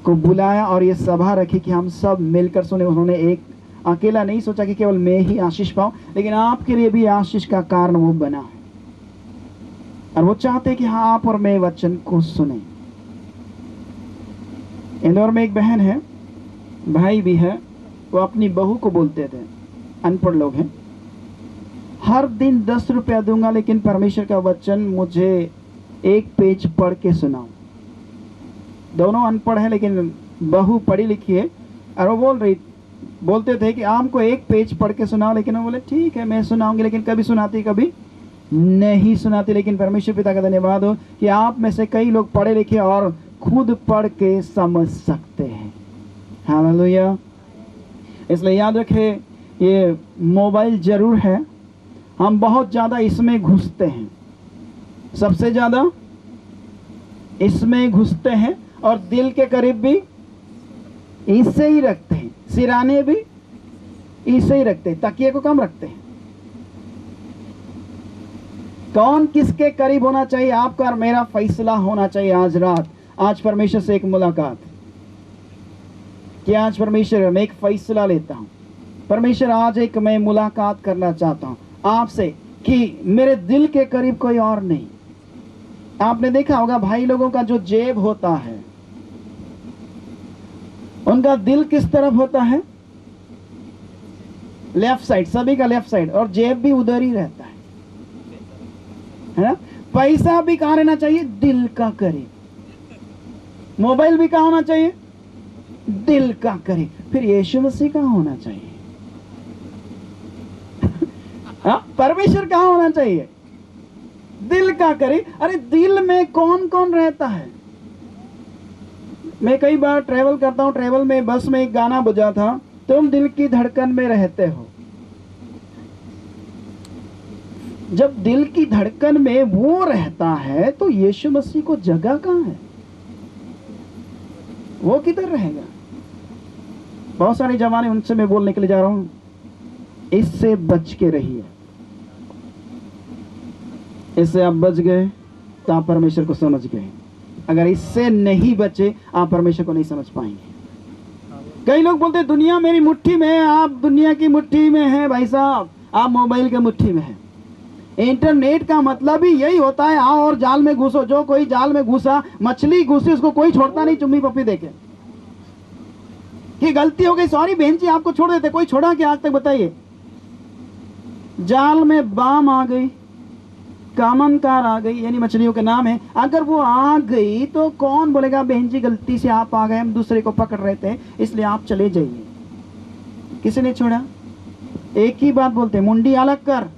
को बुलाया और ये सभा रखी कि हम सब मिलकर सुने। उन्होंने एक अकेला नहीं सोचा कि केवल मैं ही आशीष पाऊं, लेकिन आपके लिए भी आशीष का कारण वो बना है। और वो चाहते कि हाँ आप और मैं वचन को सुने। इंदौर में एक बहन है, भाई भी है, वो अपनी बहू को बोलते थे, अनपढ़ लोग हैं, हर दिन 10 रुपया दूंगा लेकिन परमेश्वर का वचन मुझे एक पेज पढ़ के सुनाओ। दोनों अनपढ़ है लेकिन बहू पढ़ी लिखी है। और वो बोलते थे कि आपको एक पेज पढ़ के सुनाओ, लेकिन वो बोले ठीक है मैं सुनाऊंगी, लेकिन कभी सुनाती कभी नहीं सुनाती। लेकिन परमेश्वर पिता का धन्यवाद हो कि आप में से कई लोग पढ़े लिखे और खुद पढ़ के समझ सकते हैं। हालेलुया। इसलिए याद रखें, ये मोबाइल जरूर है, हम बहुत ज़्यादा इसमें घुसते हैं, सबसे ज़्यादा इसमें घुसते हैं और दिल के करीब भी इसे ही रखते हैं, सिराने भी इसे ही रखते हैं, तकिए को कम रखते हैं। कौन किसके करीब होना चाहिए? आपका और मेरा फैसला होना चाहिए आज रात। आज परमेश्वर से एक मुलाकात कि आज परमेश्वर मैं एक फैसला लेता हूं, परमेश्वर आज एक मैं मुलाकात करना चाहता हूं आपसे कि मेरे दिल के करीब कोई और नहीं। आपने देखा होगा भाई लोगों का जो जेब होता है, उनका दिल किस तरफ होता है? लेफ्ट साइड, सभी का लेफ्ट साइड, और जेब भी उधर ही रहता है ना? पैसा भी कहां रहना चाहिए? दिल का करीब। मोबाइल भी कहां होना चाहिए? दिल का करीब। फिर यीशु मसीह कहां होना चाहिए? परमेश्वर कहां होना चाहिए? दिल का करीब। अरे दिल में कौन कौन रहता है? मैं कई बार ट्रेवल करता हूं, ट्रेवल में बस में एक गाना बजा था, तुम दिल की धड़कन में रहते हो। जब दिल की धड़कन में वो रहता है तो यीशु मसीह को जगह कहां है? वो किधर रहेगा? बहुत सारे जवाने, उनसे मैं बोलने के लिए जा रहा हूं, इससे बच के रहिए। इससे आप बच गए तो आप परमेश्वर को समझ गए। अगर इससे नहीं बचे आप परमेश्वर को नहीं समझ पाएंगे। कई लोग बोलते हैं दुनिया मेरी मुट्ठी में है। आप दुनिया की मुट्ठी में है भाई साहब, आप मोबाइल के मुट्ठी में है। इंटरनेट का मतलब ही यही होता है, आओ और जाल में घुसो। जो कोई जाल में घुसा, मछली घुसी, उसको कोई छोड़ता नहीं चुम्मी पप्पी देके कि गलती हो गई, सॉरी बहन जी, आपको छोड़ देते। कोई छोड़ा क्या आज तक? बताइए। जाल में बाम आ गई, कामन कार आ गई, यानी मछलियों के नाम है। अगर वो आ गई तो कौन बोलेगा बहन जी गलती से आप आ गए, हम दूसरे को पकड़ रहे थे इसलिए आप चले जाइए? किसी ने छोड़ा? एक ही बात बोलते, मुंडी अलग कर,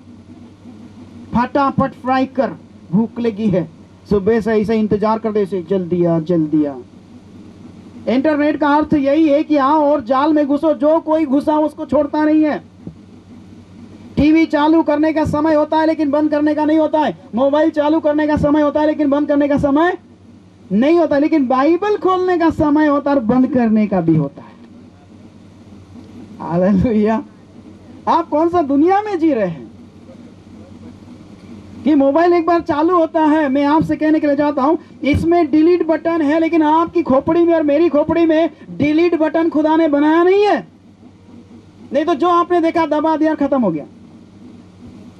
फटाफट फ्राई कर, भूख लगी है, सुबह से ऐसे इंतजार कर दे, इसे जल्दी आ जल्दी आ। इंटरनेट का अर्थ यही है कि आओ और जाल में घुसो। जो कोई घुसा उसको छोड़ता नहीं है। टीवी चालू करने का समय होता है लेकिन बंद करने का नहीं होता है। मोबाइल चालू करने का समय होता है लेकिन बंद करने का समय नहीं होता। लेकिन बाइबल खोलने का समय होता है और बंद करने का भी होता है। हालेलुया। आप कौन सा दुनिया में जी रहे हैं कि मोबाइल एक बार चालू होता है? मैं आपसे कहने के लिए चाहता हूं, इसमें डिलीट बटन है, लेकिन आपकी खोपड़ी में और मेरी खोपड़ी में डिलीट बटन खुदा ने बनाया नहीं है। नहीं तो जो आपने देखा दबा दिया, खत्म हो गया।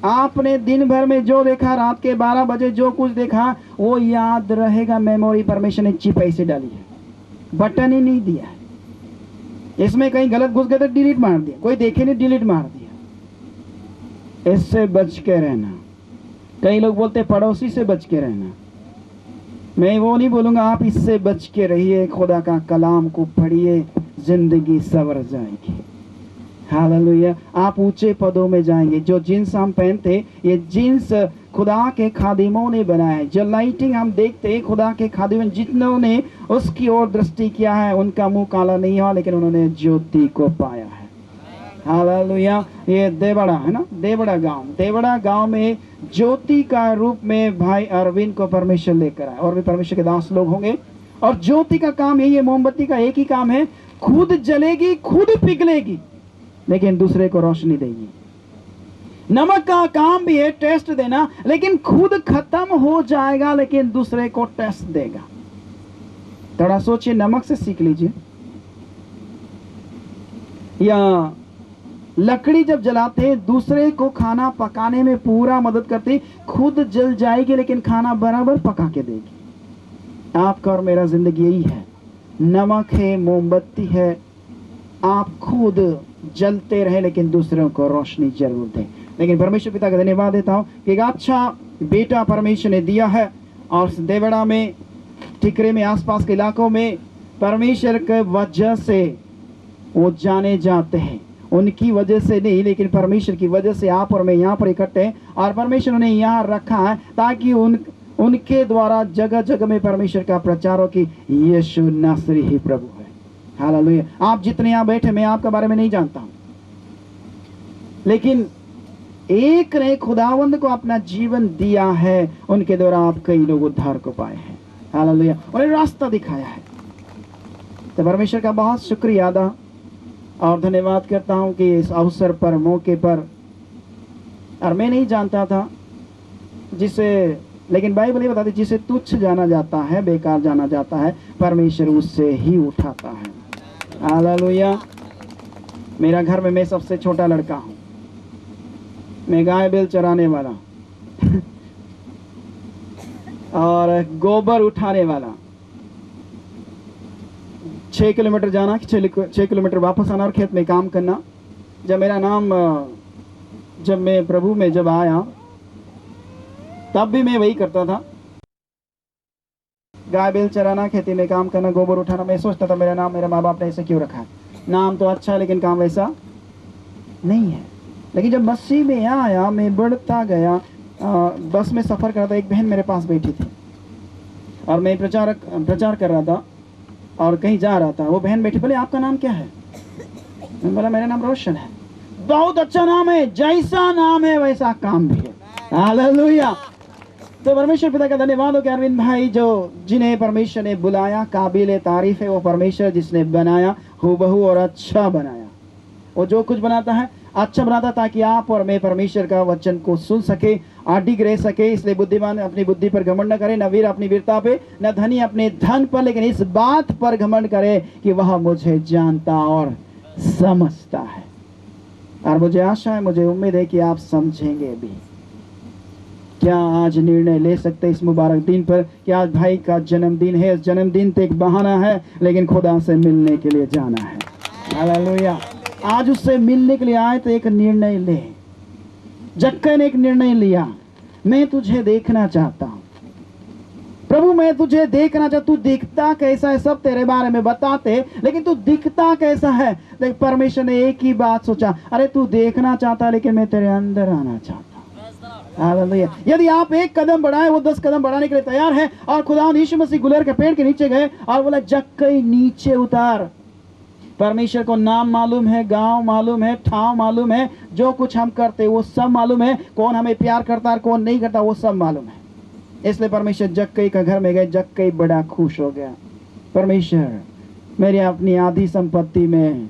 आपने दिन भर में जो देखा, रात के 12 बजे जो कुछ देखा, वो याद रहेगा। मेमोरी परमेश्वर ने चिप ऐसे डाली है, बटन ही नहीं दिया है। इसमें कहीं गलत घुस गए तो डिलीट मार दिया, कोई देखे नहीं डिलीट मार दिया। इससे बच के रहना। कई लोग बोलते पड़ोसी से बच के रहना। मैं वो नहीं बोलूंगा, आप इससे बच के रहिए। खुदा का कलाम को पढ़िए, जिंदगी सवर जाएगी। हालेलुया। आप ऊंचे पदों में जाएंगे। जो जींस हम पहनते, ये जींस खुदा के खादिमों ने बनाया है। जो लाइटिंग हम देखते हैं, खुदा के खादिमों जितनों ने उसकी ओर दृष्टि किया है, उनका मुंह काला नहीं हुआ, लेकिन उन्होंने ज्योति को पाया है। हालेलुया। ये देवड़ा है ना, देवड़ा गांव, देवड़ा गांव में ज्योति का रूप में भाई अरविंद को परमेश्वर लेकर आए। और भी परमेश्वर के दास लोग होंगे। और ज्योति का काम यही है, मोमबत्ती का एक ही काम है, खुद जलेगी, खुद पिघलेगी, लेकिन दूसरे को रोशनी देगी। नमक का काम भी है टेस्ट देना, लेकिन खुद खत्म हो जाएगा, लेकिन दूसरे को टेस्ट देगा। थोड़ा सोचिए, नमक से सीख लीजिए। या लकड़ी जब जलाते हैं, दूसरे को खाना पकाने में पूरा मदद करती, खुद जल जाएगी लेकिन खाना बराबर पका के देगी। आपका और मेरा जिंदगी यही है। नमक है, मोमबत्ती है, आप खुद जलते रहे लेकिन दूसरों को रोशनी जरूर दें। लेकिन परमेश्वर पिता का धन्यवाद देता हूँ कि एक अच्छा बेटा परमेश्वर ने दिया है, और देवड़ा में, टिकरे में, आसपास के इलाकों में परमेश्वर के वजह से वो जाने जाते हैं। उनकी वजह से नहीं, लेकिन परमेश्वर की वजह से आप और मैं यहाँ पर इकट्ठे हैं, और परमेश्वर ने यहाँ रखा है ताकि उनके द्वारा जगह जगह में परमेश्वर का प्रचार हो कि यीशु नासरी ही प्रभु है। हालेलुया। आप जितने यहाँ बैठे, मैं आपके बारे में नहीं जानता हूँ, लेकिन एक ने खुदावंद को अपना जीवन दिया है, उनके द्वारा आप कई लोग उद्धार को पाए हैं। हालेलुया। उन्हें रास्ता दिखाया है। तो परमेश्वर का बहुत शुक्रिया अदा और धन्यवाद करता हूं कि इस अवसर पर, मौके पर, और मैं नहीं जानता था जिसे, लेकिन बाइबल ये बताती, जिसे तुच्छ जाना जाता है, बेकार जाना जाता है, परमेश्वर उससे ही उठाता है। हालेलुया। मेरा घर में मैं सबसे छोटा लड़का हूं, मैं गाय बैल चराने वाला और गोबर उठाने वाला, 6 किलोमीटर जाना, 6 किलोमीटर वापस आना और खेत में काम करना। जब मेरा नाम, जब मैं प्रभु में जब आया, तब भी मैं वही करता था, गाय बैल चराना, खेती में काम करना, गोबर उठाना। मैं सोचता था मेरा नाम, मेरे माँ बाप ने ऐसे क्यों रखा है, नाम तो अच्छा है लेकिन काम वैसा नहीं है। लेकिन जब मसीह में आया, मैं बढ़ता गया। बस में सफ़र कर रहा था, एक बहन मेरे पास बैठी थी और मैं प्रचार कर रहा था और कहीं जा रहा था। वो बहन बैठी, बोले आपका नाम क्या है? मैं बोला मेरा नाम रोशन है। बहुत अच्छा नाम है, जैसा नाम है वैसा काम भी है। हालेलुया। तो परमेश्वर पिता का धन्यवाद हो कि अरविंद भाई, जो जिन्हें परमेश्वर ने बुलाया, काबिल तारीफ है वो परमेश्वर जिसने बनाया, हूबहू और अच्छा बनाया। वो जो कुछ बनाता है अच्छा बनाता, ताकि आप और मैं परमेश्वर का वचन को सुन सके, अडिग रह सके। इसलिए बुद्धिमान अपनी बुद्धि पर घमंड न करे, न वीर अपनी वीरता पे, न धनी अपने धन पर, लेकिन इस बात पर घमंड करे कि वह मुझे जानता और समझता है। और मुझे आशा है, मुझे उम्मीद है कि आप समझेंगे भी। क्या आज निर्णय ले सकते इस मुबारक दिन पर कि आज भाई का जन्मदिन है। इस जन्मदिन तो एक बहाना है, लेकिन खुदा से मिलने के लिए जाना है। हालेलुया। आज उससे मिलने के लिए आए तो एक निर्णय ले। जक्कई ने एक निर्णय लिया, मैं तुझे देखना चाहता हूं प्रभु, मैं तुझे देखना चाहता। तू दिखता कैसा है सब तेरे बारे में बताते, लेकिन तू दिखता कैसा है। लेकिन परमेश्वर ने एक ही बात सोचा, अरे तू देखना चाहता लेकिन मैं तेरे अंदर आना चाहता। हालेलुया। यदि आप एक कदम बढ़ाए, वो 10 कदम बढ़ाने के लिए तैयार है। और खुदा यीशु मसीह गुलेर के पेड़ के नीचे गए और बोला जक्कई नीचे उतार। परमेश्वर को नाम मालूम है, गांव मालूम है, ठाव मालूम है, जो कुछ हम करते वो सब मालूम है। कौन हमें प्यार करता है, कौन नहीं करता, वो सब मालूम है। इसलिए परमेश्वर जक्कई का घर में गए। जक्कई बड़ा खुश हो गया। परमेश्वर, मेरी अपनी आधी संपत्ति में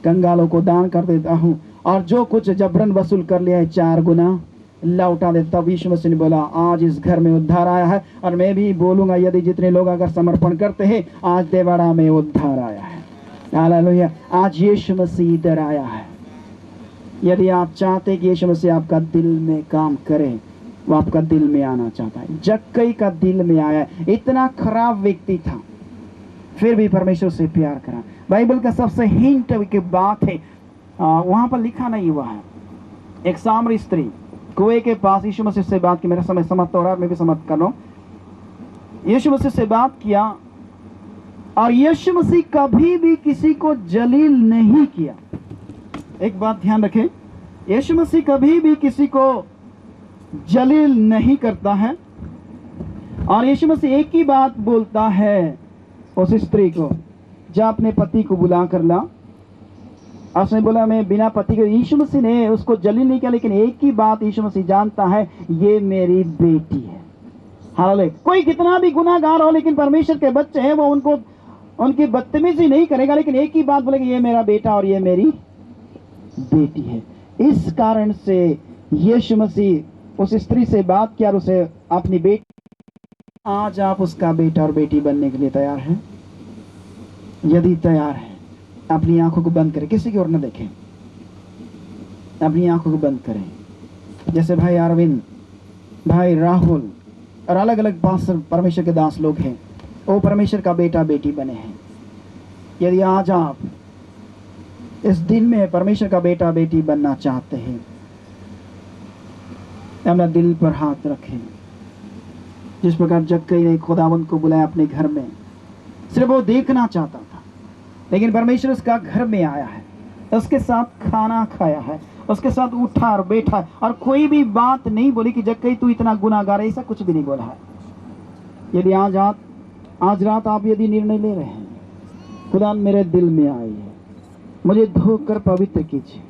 कंगालों को दान कर देता हूँ, और जो कुछ जबरन वसूल कर लिया है 4 गुना लौटा दे। तब यीशु मसीह ने बोला, आज इस घर में उद्धार आया है। और मैं भी बोलूंगा, यदि जितने लोग अगर समर्पण करते हैं, आज देवाड़ा में उद्धार आया है। हालेलुया। आज यीशु मसीह इधर आया है। यदि आप चाहते कि यीशु मसीह आपका दिल में काम करे, वो आपका दिल में आना चाहता है। जक्कई का दिल में आया। इतना खराब व्यक्ति था, फिर भी परमेश्वर से प्यार करा। बाइबल का सबसे हिंट की बात है, वहां पर लिखा नहीं हुआ है। एक सामरी स्त्री कुएं के पास यीशु मसीह से बात की। मेरा समय समाप्त हो रहा है, मैं भी समाप्त कर रहा हूं। यीशु मसीह से बात किया, और यीशु मसीह कभी भी किसी को जलील नहीं किया। एक बात ध्यान रखें, यीशु मसीह कभी भी किसी को जलील नहीं करता है। और यीशु मसीह एक ही बात बोलता है उस स्त्री को, जा अपने पति को बुला कर ला। उसने बोला मैं बिना पति के। यीशु मसीह ने उसको जलील नहीं किया, लेकिन एक ही बात यीशु मसीह जानता है, ये मेरी बेटी है। हालेलुया। कोई कितना भी गुनाहगार हो, लेकिन परमेश्वर के बच्चे हैं, वो उनको उनकी बदतमीजी नहीं करेगा, लेकिन एक ही बात बोलेगा, ये मेरा बेटा और ये मेरी बेटी है। इस कारण से यीशु मसीह उस स्त्री से बात किया और उसे अपनी बेटी, आज आप उसका बेटा और बेटी बनने के लिए तैयार हैं? यदि तैयार है, अपनी आंखों को बंद करें, किसी की ओर न देखें, अपनी आंखों को बंद करें। जैसे भाई अरविंद, भाई राहुल और अलग अलग परमेश्वर के दास लोग हैं, वो परमेश्वर का बेटा बेटी बने हैं। यदि आज आप इस दिन में परमेश्वर का बेटा बेटी बनना चाहते हैं, अपना दिल पर हाथ रखें। जिस प्रकार जक्कई ने खुदावंत को बुलाया अपने घर में, सिर्फ वो देखना चाहता था, लेकिन परमेश्वर उसका घर में आया है, उसके साथ खाना खाया है, उसके साथ उठा और बैठा, और कोई भी बात नहीं बोली कि जक्कई तू इतना गुनाहगार है, ऐसा कुछ भी नहीं बोला है। यदि आज रात आप यदि निर्णय ले रहे हैं, खुदा मेरे दिल में आई है, मुझे धोकर पवित्र कीजिए,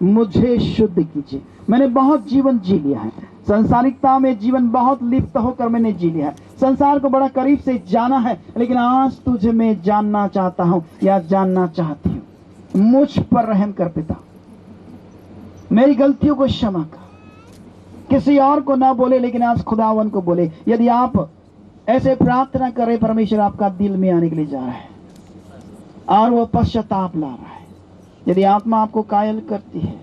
मुझे शुद्ध कीजिए। मैंने बहुत जीवन जी लिया है, संसारिकता में जीवन बहुत लिप्त होकर मैंने जी लिया है, संसार को बड़ा करीब से जाना है, लेकिन आज तुझे मैं जानना चाहता हूँ या जानना चाहती हूँ। मुझ पर रहम कर पिता, मेरी गलतियों को क्षमा कर। किसी और को ना बोले, लेकिन आज खुदावन को बोले। यदि आप ऐसे प्रार्थना करें, परमेश्वर आपका दिल में आने के लिए जा रहा है और वो पश्चाताप ला रहा है। यदि आत्मा आपको कायल करती है,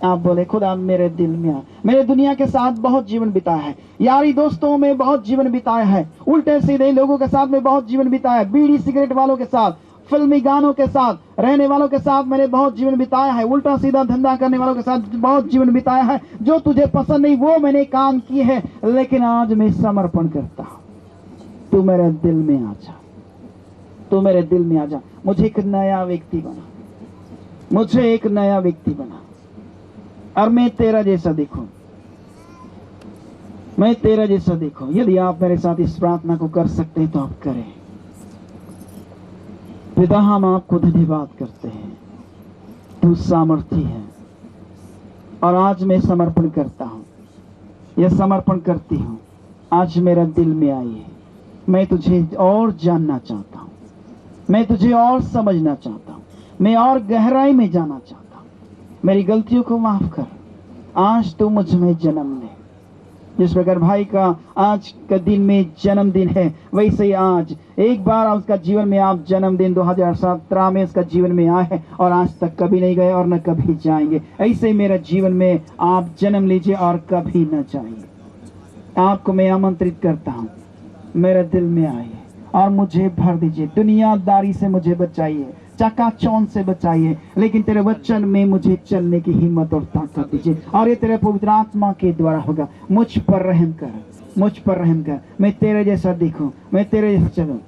आप बोले, खुदा मेरे दिल में आ। मैंने दुनिया के साथ बहुत जीवन बिताया है, यारी दोस्तों में बहुत जीवन बिताया है, उल्टे सीधे लोगों के साथ में बहुत जीवन बिताया है, बीड़ी सिगरेट वालों के साथ, फिल्मी गानों के साथ रहने वालों के साथ मैंने बहुत जीवन बिताया है, उल्टा सीधा धंधा करने वालों के साथ बहुत जीवन बिताया है। जो तुझे पसंद नहीं वो मैंने काम किए हैं, लेकिन आज मैं समर्पण करता हूँ। तू मेरे दिल में आ जा, तू मेरे दिल में आ जा। मुझे एक नया व्यक्ति बना, मुझे एक नया व्यक्ति बना, और मैं तेरा जैसा देखूं, मैं तेरा जैसा देखूं। यदि आप मेरे साथ इस प्रार्थना को कर सकते हैं तो आप करें। पिता, हम आपको धन्यवाद करते हैं, तू सामर्थी है, और आज मैं समर्पण करता हूं, यह समर्पण करती हूं। आज मेरा दिल में आई है, मैं तुझे और जानना चाहता हूं, मैं तुझे और समझना चाहता हूं, मैं और गहराई में जाना चाहता हूं। मेरी गलतियों को माफ कर। आज तू मुझ में जन्म ले। जिस प्रकार भाई का आज का दिन में जन्मदिन है, वैसे ही आज एक बार उसका जीवन में आप जन्मदिन 2017 में उसका जीवन में आए हैं, और आज तक कभी नहीं गए और न कभी जाएंगे। ऐसे मेरा जीवन में आप जन्म लीजिए और कभी न जाइए। आपको मैं आमंत्रित करता हूँ, मेरे दिल में आइए और मुझे भर दीजिए। दुनियादारी से मुझे बचाइए, चकाचौंध से बचाइए, लेकिन तेरे वचन में मुझे चलने की हिम्मत और ताकत दीजिए, और ये तेरे पवित्र आत्मा के द्वारा होगा। मुझ पर रहम कर, मुझ पर रहम कर। मैं तेरे जैसा दिखूं, मैं तेरे जैसा चलूं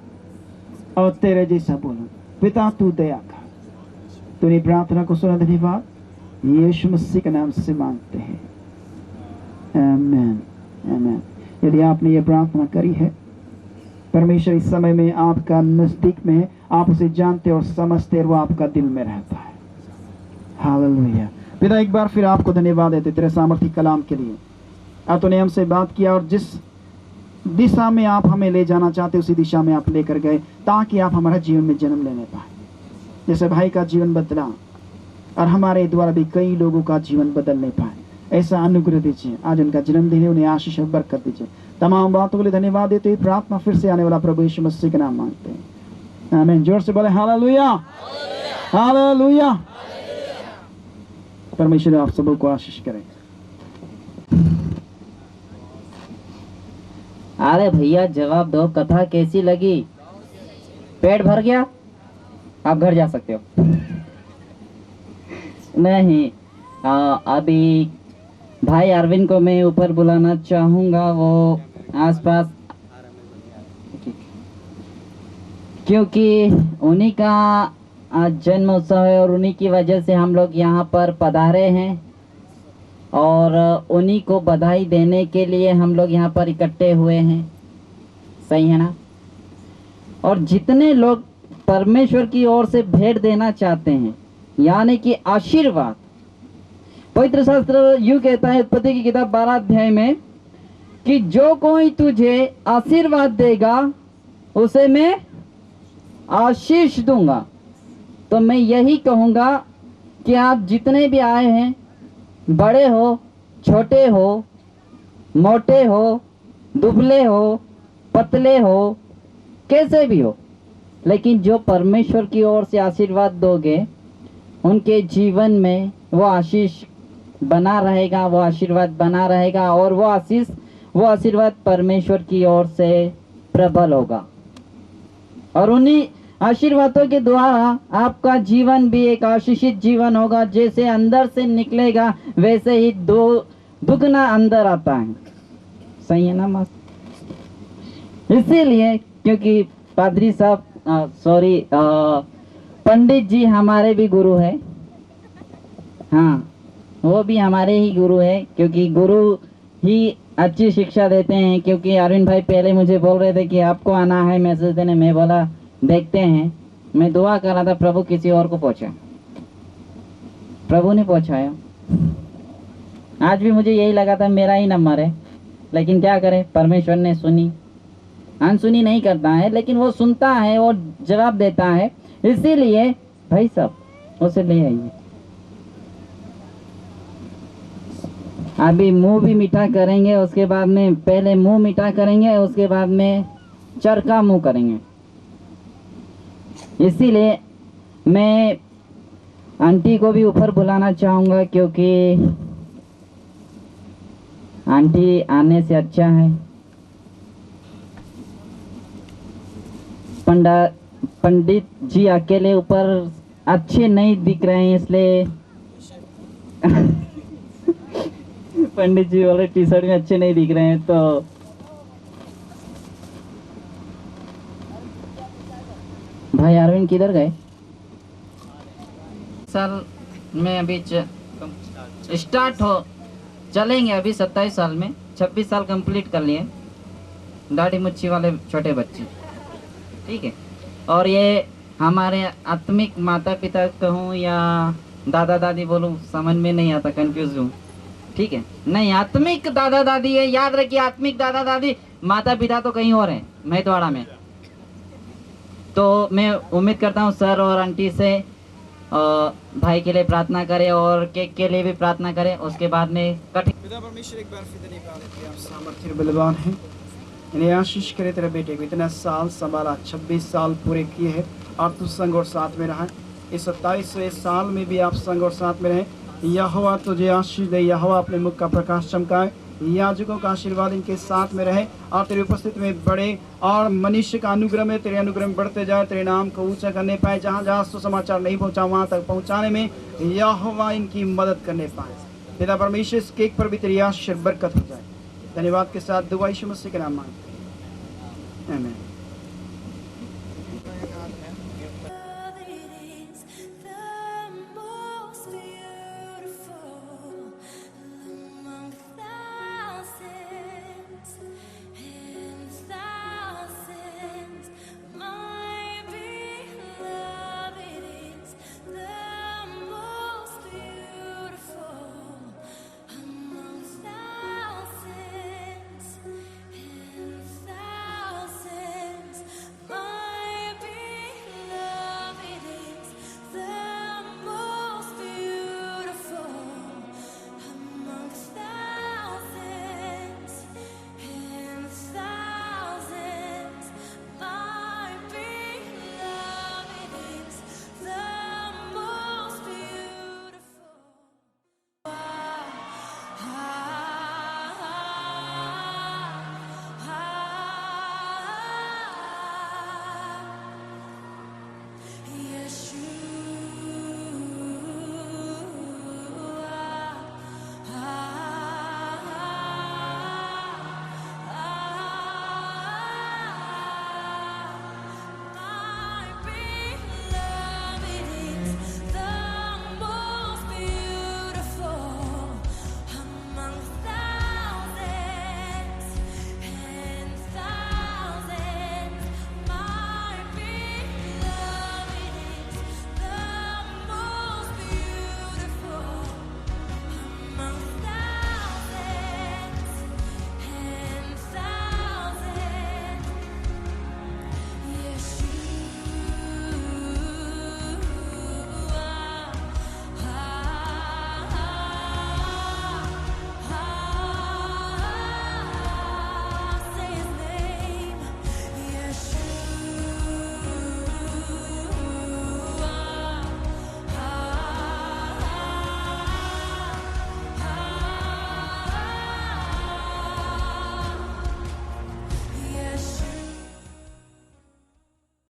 और तेरे जैसा बोलूं। पिता, तू दया कर। तूने प्रार्थना को सुना, धन्यवाद। यीशु मसीह के नाम से मांगते हैं, आमीन, आमीन। यदि आपने ये प्रार्थना करी है, परमेश्वर इस समय में आपका नजदीक में है, आप उसे जानते और समझते, और वो आपका दिल में रहता है। हालेलुया। पिता, एक बार फिर आपको धन्यवाद देते तेरे सामर्थी कलाम के लिए। आप तूने हमसे बात किया, और जिस दिशा में आप हमें ले जाना चाहते उसी दिशा में आप लेकर गए, ताकि आप हमारा जीवन में जन्म लेने पाए। जैसे भाई का जीवन बदला, और हमारे द्वारा भी कई लोगों का जीवन बदलने पाए, ऐसा अनुग्रह दीजिए। आज उनका जन्मदिन है, उन्हें आशीष और बरकत दीजिए। तमाम बातों के लिए धन्यवाद देते हुए प्रार्थना फिर से आने वाला प्रभु यीशु मसीह के नाम मांगते हैं, आमीन। जोर से बोले हालेलुया, हालेलुया। परमेश्वर आप सबों को आशीष करें। अरे भैया, जवाब दो, कथा कैसी लगी? पेट भर गया? आप घर जा सकते हो। नहीं, अभी भाई अरविंद को मैं ऊपर बुलाना चाहूंगा, वो आसपास, क्योंकि उन्हीं का आज जन्म उत्सव है, और उन्हीं की वजह से हम लोग यहाँ पर पधारे हैं, और उन्हीं को बधाई देने के लिए हम लोग यहाँ पर इकट्ठे हुए हैं। सही है ना? और जितने लोग परमेश्वर की ओर से भेंट देना चाहते हैं, यानी कि आशीर्वाद, पवित्र शास्त्र यूं कहता है, उत्पत्ति की किताब 12 अध्याय में, कि जो कोई तुझे आशीर्वाद देगा उसे मैं आशीष दूंगा। तो मैं यही कहूँगा कि आप जितने भी आए हैं, बड़े हो, छोटे हो, मोटे हो, दुबले हो, पतले हो, कैसे भी हो, लेकिन जो परमेश्वर की ओर से आशीर्वाद दोगे, उनके जीवन में वो आशीष बना रहेगा, वो आशीर्वाद बना रहेगा, और वो आशीर्वाद परमेश्वर की ओर से प्रबल होगा। और उन्हीं आशीर्वादों के द्वारा आपका जीवन भी एक आशीषित जीवन होगा। जैसे अंदर से निकलेगा, वैसे ही दुगना अंदर आता है। सही है ना मास्टर? इसीलिए क्योंकि पादरी साहब पंडित जी हमारे भी गुरु है। हाँ, वो भी हमारे ही गुरु है, क्योंकि गुरु ही अच्छी शिक्षा देते हैं। क्योंकि अरविंद भाई पहले मुझे बोल रहे थे कि आपको आना है मैसेज देने, मैं बोला देखते हैं। मैं दुआ कर रहा था प्रभु किसी और को पहुंचा, प्रभु ने पहुंचाया। आज भी मुझे यही लगा था मेरा ही नंबर है, लेकिन क्या करें, परमेश्वर ने सुनी। अनसुनी नहीं करता है, लेकिन वो सुनता है और जवाब देता है। इसीलिए भाई साहब उसे ले आइए। अभी मुंह भी मीठा करेंगे, उसके बाद में पहले मुंह मीठा करेंगे, उसके बाद में चरका मुंह करेंगे। इसीलिए मैं आंटी को भी ऊपर बुलाना चाहूँगा, क्योंकि आंटी आने से अच्छा है। पंडित जी अकेले ऊपर अच्छे नहीं दिख रहे हैं, इसलिए पंडित जी वाले टी शर्ट में अच्छे नहीं दिख रहे हैं। तो भाई अरविंद किधर गए? साल में अभी स्टार्ट हो चलेंगे, अभी 27 साल में 26 साल कंप्लीट कर लिए, दाढ़ी मुच्छी वाले छोटे बच्चे, ठीक है। और ये हमारे आत्मिक माता पिता कहूँ या दादा दादी बोलूँ, समझ में नहीं आता, कंफ्यूज हूँ, ठीक है। नहीं, आत्मिक दादा दादी है, याद रखिए। आत्मिक दादा दादी, माता पिता तो कहीं और हैं, मैतवाड़ा में। तो मैं उम्मीद करता हूँ सर और आंटी से भाई के लिए प्रार्थना करें और केक के लिए भी प्रार्थना करें। उसके बाद में पिता परमेश्वर, एक बार फिर धन्यवाद है कि आप सामर्थ्य बलवान हैं। इन्हें आशीष करे तेरे बेटे को, इतना साल संभाला, 26 साल पूरे किए हैं और तू संग और साथ में रहा। इस 27वें साल में भी आप संग और साथ में रहे। यहोवा तुझे आशीष दे, यहोवा अपने मुख का प्रकाश चमकाए, याजकों का आशीर्वाद इनके साथ में रहे और तेरी उपस्थिति में बढ़े, और मनुष्य का अनुग्रह में तेरे अनुग्रह में बढ़ते जाए, तेरे नाम को ऊंचा करने पाए। जहाँ जहाँ सुसमाचार नहीं पहुँचा, वहाँ तक पहुँचाने में यहोवा इनकी मदद करने पाए। पिता परमेश्वर, इस केक पर भी तेरी आशीष बरकत हो जाए। धन्यवाद के साथ दुआ यीशु मसीह के नाम मांगते हैं, आमीन।